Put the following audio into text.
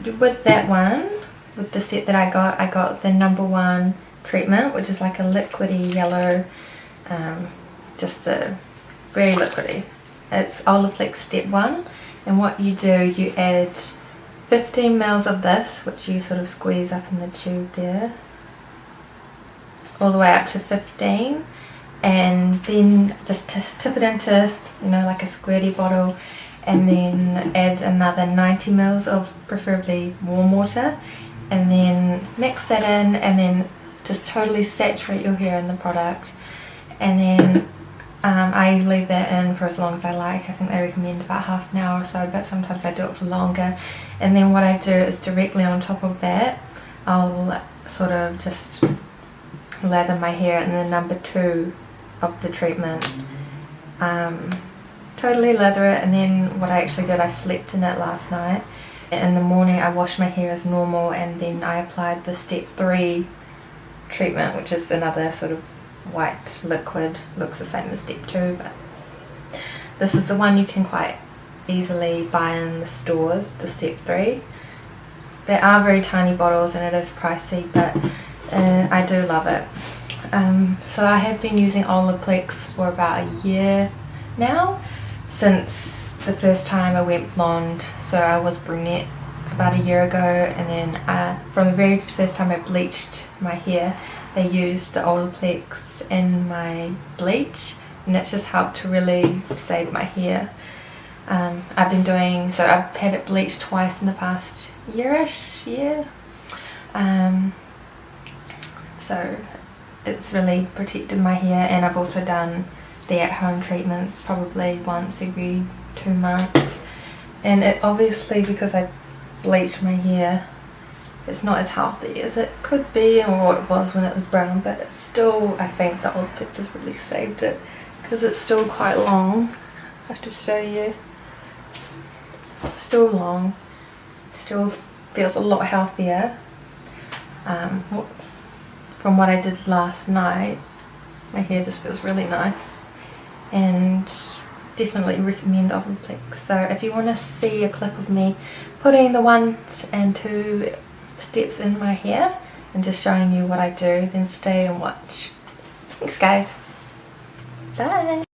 with that one, with the set that I got the #1 treatment, which is like a liquidy yellow, just a very liquidy. It's Olaplex step 1, and what you do, you add 15 mils of this, which you sort of squeeze up in the tube there, all the way up to 15, and then just tip it into, you know, like a squirty bottle, and then add another 90 mils of preferably warm water, and then mix that in, and then just totally saturate your hair in the product. And then I leave that in for as long as I like. I think they recommend about half an hour or so, but sometimes I do it for longer. And then what I do is directly on top of that, I'll sort of just lather my hair in the #2 of the treatment. Totally lather it, and then what I actually did, I slept in it last night. In the morning I washed my hair as normal, and then I applied the step 3 treatment, which is another sort of white liquid, looks the same as step 2, but this is the one you can quite easily buy in the stores, the step 3. They are very tiny bottles and it is pricey, but I do love it. So I have been using Olaplex for about a year now, since the first time I went blonde. So I was brunette about a year ago, and then from the very first time I bleached my hair, they used the Olaplex in my bleach, and that's just helped to really save my hair. I've been doing, so I've had it bleached twice in the past year-ish, so it's really protected my hair. And I've also done the at-home treatments probably once every 2 months, and it obviously, because I bleached my hair, it's not as healthy as it could be or what it was when it was brown, but it's still, I think the Olaplex has really saved it, because it's still quite long. I have to show you. Still long, still feels a lot healthier. From what I did last night, my hair just feels really nice, and definitely recommend Olaplex. So if you want to see a clip of me putting the 1 and 2 steps in my hair and just showing you what I do, then stay and watch. Thanks guys, bye.